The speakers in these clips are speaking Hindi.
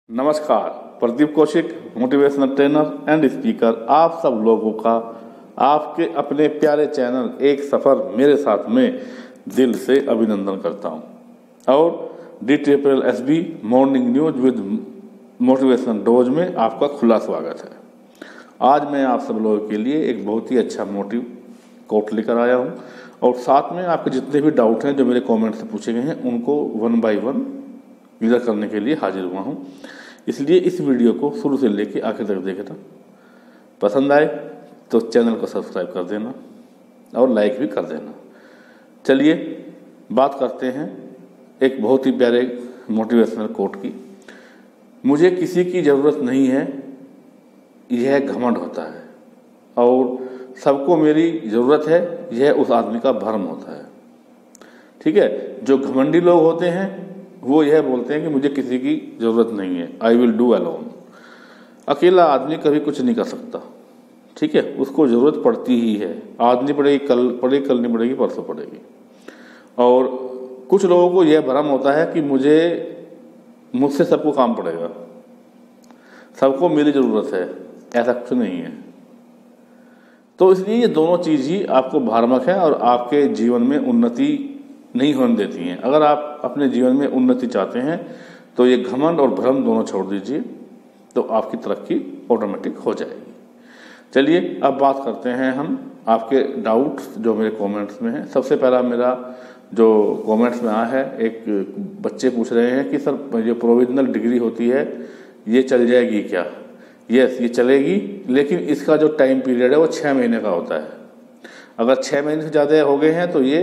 नमस्कार, Pradeep Kaushik, motivational trainer and speaker, आप सब लोगों का आपके अपने प्यारे चैनल एक सफ़र मेरे साथ में दिल से अभिनंदन करता हूं। और DSSB morning news with motivational dose में आपका खुला स्वागत है। आज मैं आप सब लोगों के लिए एक बहुत ही अच्छा मोटिव कोट लेकर आया हूं और साथ में आपके जितने भी डाउट हैं जो मेरे कमेंट से पूछे गए हैं उनको 1 बाय 1 क्लियर करने के लिए हाजिर हुआ हूं। इसलिए इस वीडियो को शुरू से लेकर आखिर तक देखना। पसंद आए तो चैनल को सब्सक्राइब कर देना और लाइक भी कर देना। चलिए बात करते हैं एक बहुत ही प्यारे मोटिवेशनल कोट की। मुझे किसी की ज़रूरत नहीं है, यह घमंड होता है, और सबको मेरी ज़रूरत है, यह उस आदमी का भ्रम होता है। ठीक है, जो घमंडी लोग होते हैं वो यह बोलते हैं कि मुझे किसी की ज़रूरत नहीं है, आई विल डू अलोन। अकेला आदमी कभी कुछ नहीं कर सकता। ठीक है, उसको ज़रूरत पड़ती ही है। आज नहीं पड़ेगी, कल पड़ेगी, कल नहीं पड़ेगी, परसों पड़ेगी। और कुछ लोगों को यह भ्रम होता है कि मुझसे सबको काम पड़ेगा, सबको मेरी ज़रूरत है। ऐसा कुछ नहीं है। तो इसलिए ये दोनों चीज़ ही आपको भ्रामक है और आपके जीवन में उन्नति नहीं होने देती हैं। अगर आप अपने जीवन में उन्नति चाहते हैं तो ये घमंड और भ्रम दोनों छोड़ दीजिए, तो आपकी तरक्की ऑटोमेटिक हो जाएगी। चलिए अब बात करते हैं हम आपके डाउट्स जो मेरे कमेंट्स में हैं। सबसे पहला मेरा जो कमेंट्स में आया है, एक बच्चे पूछ रहे हैं कि सर जो प्रोविजनल डिग्री होती है ये चल जाएगी क्या? यस, ये चलेगी, लेकिन इसका जो टाइम पीरियड है वो 6 महीने का होता है। अगर 6 महीने से ज़्यादा हो गए हैं तो ये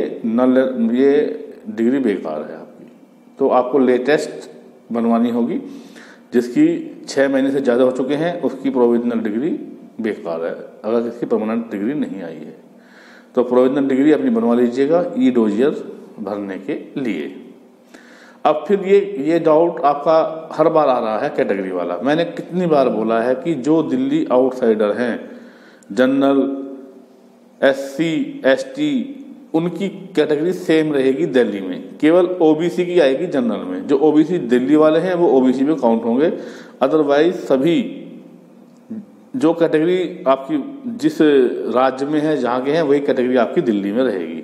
डिग्री बेकार है आपकी। तो आपको लेटेस्ट बनवानी होगी। जिसकी 6 महीने से ज़्यादा हो चुके हैं उसकी प्रोविजनल डिग्री बेकार है, अगर इसकी परमानेंट डिग्री नहीं आई है। तो प्रोविजनल डिग्री अपनी बनवा लीजिएगा ई डोजियर भरने के लिए। अब फिर ये डाउट आपका हर बार आ रहा है कैटेगरी वाला। मैंने कितनी बार बोला है कि जो दिल्ली आउटसाइडर हैं, जनरल, SC, ST, उनकी कैटेगरी सेम रहेगी दिल्ली में। केवल OBC की आएगी जनरल में। जो OBC दिल्ली वाले हैं वो OBC में काउंट होंगे। अदरवाइज सभी जो कैटेगरी आपकी जिस राज्य में है, जहाँ के हैं, वही कैटेगरी आपकी दिल्ली में रहेगी।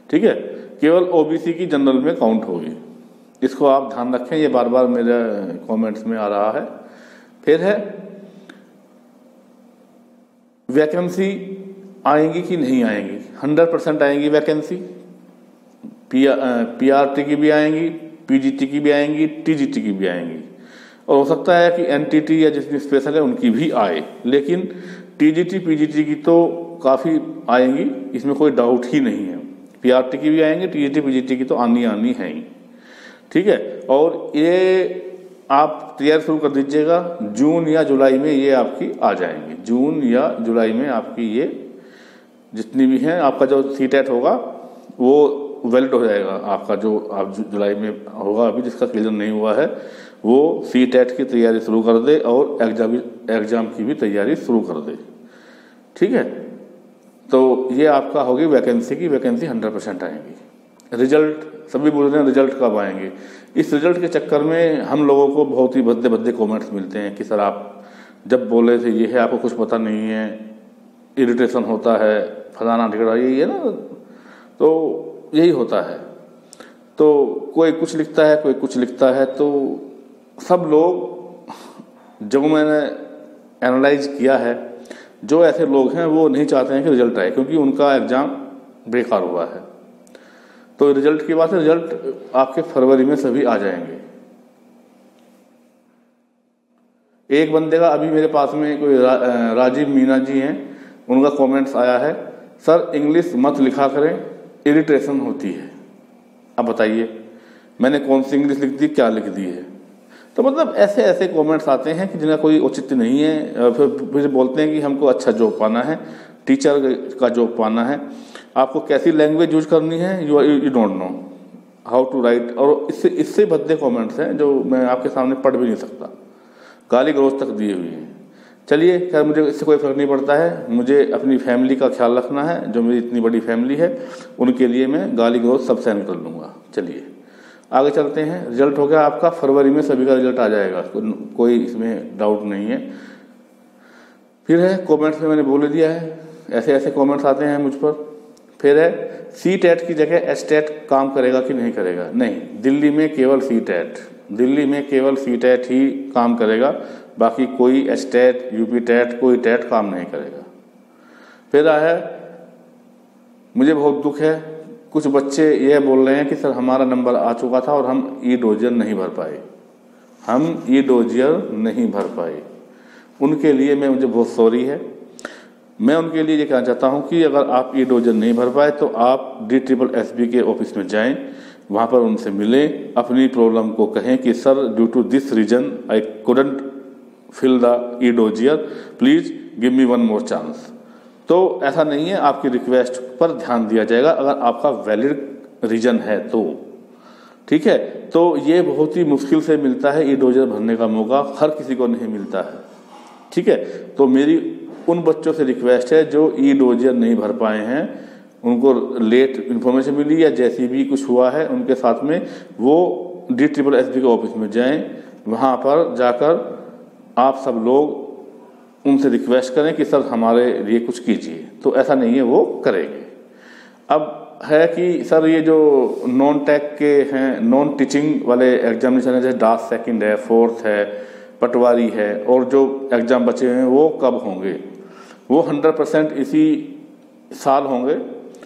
ठीक है, केवल OBC की जनरल में काउंट होगी। इसको आप ध्यान रखें, ये बार बार मेरे कमेंट्स में आ रहा है। फिर है वैकेंसी आएंगी कि नहीं आएंगी? 100% आएंगी वैकेंसी। PRT की भी आएंगी, PGT की भी आएंगी, TGT की भी आएंगी, और हो सकता है कि NTT या जितनी स्पेशल है उनकी भी आए। लेकिन TGT PGT की तो काफ़ी आएंगी, इसमें कोई डाउट ही नहीं है। PRT की भी आएंगी, TGT PGT की तो आनी है ही। ठीक है, और ये आप तैयारी शुरू कर दीजिएगा। जून या जुलाई में ये आपकी आ जाएंगी। जून या जुलाई में आपकी ये जितनी भी हैं, आपका जो CTET होगा वो वैलिड हो जाएगा। आपका जो आप जुलाई में होगा, अभी जिसका क्लियर नहीं हुआ है वो CTET की तैयारी शुरू कर दे और एग्ज़ाम की भी तैयारी शुरू कर दे। ठीक है, तो ये आपका होगी वैकेंसी की। वैकेंसी 100% आएंगी। रिजल्ट सभी बोल रहे हैं रिजल्ट कब आएंगे। इस रिजल्ट के चक्कर में हम लोगों को बहुत ही भद्दे भद्दे कमेंट्स मिलते हैं कि सर आप जब बोले थे ये है, आपको कुछ पता नहीं है, इरिटेशन होता है, फलाना ढिगड़ा, यही है ना। तो यही होता है। तो कोई कुछ लिखता है, कोई कुछ लिखता है। तो सब लोग, जो मैंने एनालाइज किया है, जो ऐसे लोग हैं वो नहीं चाहते हैं कि रिजल्ट आए, क्योंकि उनका एग्ज़ाम बेकार हुआ है। तो रिजल्ट की बात है, रिजल्ट आपके फरवरी में सभी आ जाएंगे। एक बंदे का अभी मेरे पास में कोई राजीव मीना जी हैं, उनका कमेंट्स आया है, सर इंग्लिश मत लिखा करें, इरिटेशन होती है। अब बताइए मैंने कौन सी इंग्लिश लिख दी, क्या लिख दी है? तो मतलब ऐसे ऐसे कमेंट्स आते हैं कि जिनका कोई औचित्य नहीं है। फिर बोलते हैं कि हमको अच्छा जॉब पाना है, टीचर का जॉब पाना है, आपको कैसी लैंग्वेज यूज करनी है, you don't know how to write. और इससे भद्दे कमेंट्स हैं जो मैं आपके सामने पढ़ भी नहीं सकता। गाली गलौज तक दिए हुए हैं। चलिए खैर, मुझे इससे कोई फ़र्क नहीं पड़ता है। मुझे अपनी फैमिली का ख्याल रखना है। जो मेरी इतनी बड़ी फैमिली है उनके लिए मैं गाली गलौज सब सहन कर लूँगा। चलिए आगे चलते हैं। रिजल्ट हो गया आपका, फरवरी में सभी का रिजल्ट आ जाएगा, कोई इसमें डाउट नहीं है। फिर है कमेंट्स में मैंने बोल दिया है, ऐसे ऐसे कमेंट्स आते हैं मुझ पर। फिर है CTET की जगह STET काम करेगा कि नहीं करेगा? नहीं, दिल्ली में केवल CTET ही काम करेगा, बाकी कोई STET, UP-TET, कोई TET काम नहीं करेगा। फिर है मुझे बहुत दुख है, कुछ बच्चे यह बोल रहे हैं कि सर हमारा नंबर आ चुका था और हम ई-डोजियर नहीं भर पाए। उनके लिए मुझे बहुत सॉरी है। मैं उनके लिए ये कहना चाहता हूं कि अगर आप ई-डोजियर नहीं भर पाए तो आप DSSB के ऑफिस में जाएं, वहां पर उनसे मिलें, अपनी प्रॉब्लम को कहें कि sir due to this reason I couldn't fill the e-dossier, please give me one more chance. तो ऐसा नहीं है, आपकी रिक्वेस्ट पर ध्यान दिया जाएगा अगर आपका वैलिड रीजन है तो, ठीक है। तो ये बहुत ही मुश्किल से मिलता है ई-डोजियर भरने का मौका, हर किसी को नहीं मिलता है, ठीक है। तो मेरी उन बच्चों से रिक्वेस्ट है जो ई-डोजियर नहीं भर पाए हैं, उनको लेट इन्फॉर्मेशन मिली या जैसी भी कुछ हुआ है उनके साथ में, वो DSSB के ऑफिस में जाएं, वहाँ पर जाकर आप सब लोग उनसे रिक्वेस्ट करें कि सर हमारे लिए कुछ कीजिए। तो ऐसा नहीं है, वो करेंगे। अब है कि सर ये जो नॉन टेक के हैं, नॉन टीचिंग वाले एग्जामिनेशन है, जैसे DAS सेकंड है, 4th है, पटवारी है, और जो एग्ज़ाम बचे हैं वो कब होंगे? वो 100% इसी साल होंगे,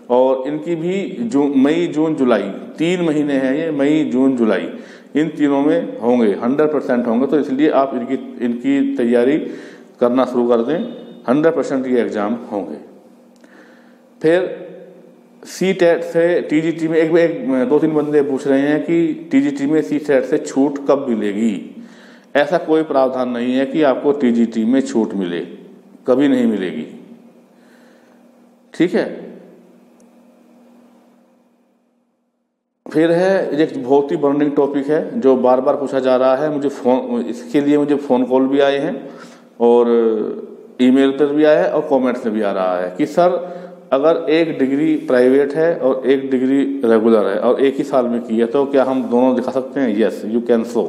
और इनकी भी मई जून जुलाई 3 महीने हैं ये, मई जून जुलाई, इन तीनों में होंगे, 100% होंगे। तो इसलिए आप इनकी तैयारी करना शुरू कर दें, 100% ये एग्ज़ाम होंगे। फिर CTET से TGT में एक 2-3 बंदे पूछ रहे हैं कि TGT में CTET से छूट कब मिलेगी? ऐसा कोई प्रावधान नहीं है कि आपको TGT में छूट मिले, कभी नहीं मिलेगी, ठीक है। फिर है एक बहुत ही बर्निंग टॉपिक है जो बार बार पूछा जा रहा है, इसके लिए मुझे फ़ोन कॉल भी आए हैं और ईमेल पर भी आया है और कमेंट्स में भी आ रहा है कि सर अगर एक डिग्री प्राइवेट है और एक डिग्री रेगुलर है और एक ही साल में की है तो क्या हम दोनों दिखा सकते हैं? यस, यू कैन शो,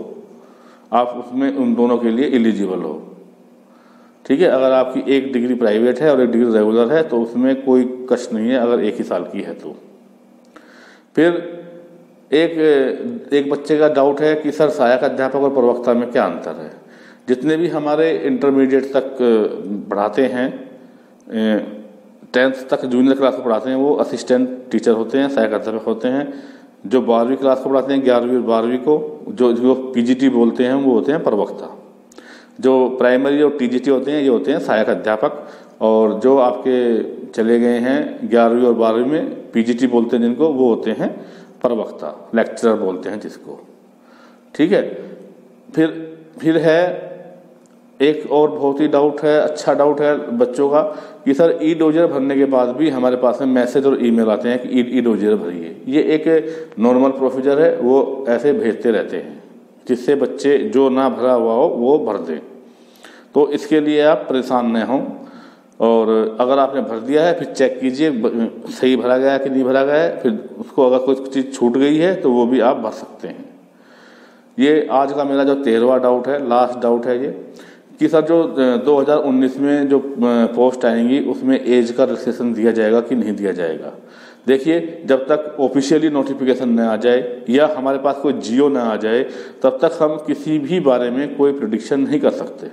आप उसमें उन दोनों के लिए एलिजिबल हो, ठीक है। अगर आपकी एक डिग्री प्राइवेट है और एक डिग्री रेगुलर है तो उसमें कोई कष्ट नहीं है अगर एक ही साल की है तो। फिर एक बच्चे का डाउट है कि सर सहायक अध्यापक और प्रवक्ता में क्या अंतर है? जितने भी हमारे इंटरमीडिएट तक पढ़ाते हैं, 10th तक जूनियर क्लास को पढ़ाते हैं, वो असिस्टेंट टीचर होते हैं, सहायक अध्यापक होते हैं। जो 12वीं क्लास को पढ़ाते हैं, 11वीं और 12वीं को, जो PGT बोलते हैं, वो होते हैं प्रवक्ता। जो प्राइमरी और TGT होते हैं, ये होते हैं सहायक अध्यापक। और जो आपके चले गए हैं 11वीं और 12वीं में, PGT बोलते हैं जिनको, वो होते हैं प्रवक्ता, लेक्चरर बोलते हैं जिसको, ठीक है। फिर है एक और बहुत ही डाउट है, अच्छा डाउट है बच्चों का कि सर ई-डोजियर भरने के बाद भी हमारे पास में मैसेज और ईमेल आते हैं कि ई-डोजियर भरिए। ये एक नॉर्मल प्रोसीजर है, वो ऐसे भेजते रहते हैं जिससे बच्चे जो ना भरा हुआ हो वो भर दें। तो इसके लिए आप परेशान न हों, और अगर आपने भर दिया है फिर चेक कीजिए सही भरा गया कि नहीं भरा गया है। फिर उसको अगर कुछ चीज़ छूट गई है तो वो भी आप भर सकते हैं। ये आज का मेरा जो 13वां डाउट है, लास्ट डाउट है ये कि सर जो 2019 में जो पोस्ट आएंगी उसमें एज का रिलैक्सेशन दिया जाएगा कि नहीं दिया जाएगा। देखिए, जब तक ऑफिशियली नोटिफिकेशन न आ जाए या हमारे पास कोई जियो न आ जाए तब तक हम किसी भी बारे में कोई प्रेडिक्शन नहीं कर सकते,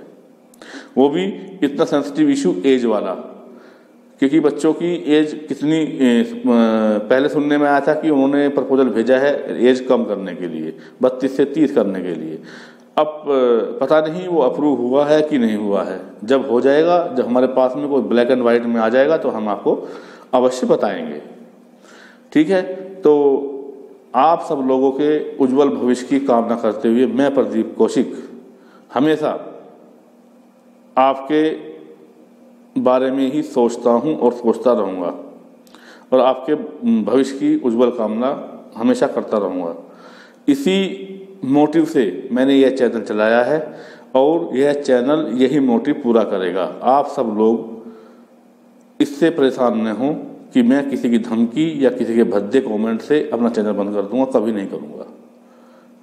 वो भी इतना सेंसिटिव इशू एज वाला। क्योंकि बच्चों की एज कितनी पहले सुनने में आया था कि उन्होंने प्रपोजल भेजा है एज कम करने के लिए, 32 से 30 करने के लिए। अब पता नहीं वो अप्रूव हुआ है कि नहीं हुआ है। जब हो जाएगा, जब हमारे पास में कोई ब्लैक एंड वाइट में आ जाएगा तो हम आपको अवश्य बताएंगे, ठीक है। तो आप सब लोगों के उज्जवल भविष्य की कामना करते हुए मैं प्रदीप कौशिक हमेशा आपके बारे में ही सोचता हूं और सोचता रहूंगा, और आपके भविष्य की उज्जवल कामना हमेशा करता रहूंगा। इसी मोटिव से मैंने यह चैनल चलाया है और यह चैनल यही मोटिव पूरा करेगा। आप सब लोग इससे परेशान न हों कि मैं किसी की धमकी या किसी के भद्दे कमेंट से अपना चैनल बंद कर दूंगा, कभी नहीं करूंगा।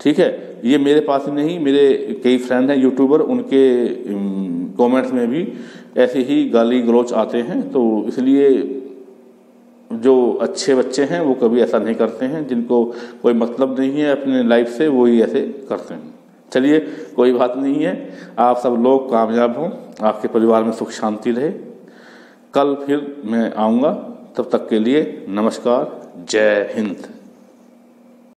ठीक है, ये मेरे पास ही नहीं, मेरे कई फ्रेंड हैं यूट्यूबर, उनके कमेंट्स में भी ऐसे ही गाली गलौच आते हैं। तो इसलिए जो अच्छे बच्चे हैं वो कभी ऐसा नहीं करते हैं, जिनको कोई मतलब नहीं है अपने लाइफ से, वो ही ऐसे करते हैं। चलिए कोई बात नहीं है, आप सब लोग कामयाब हों, आपके परिवार में सुख शांति रहे। कल फिर मैं आऊँगा, तब तक के लिए नमस्कार, जय हिंद।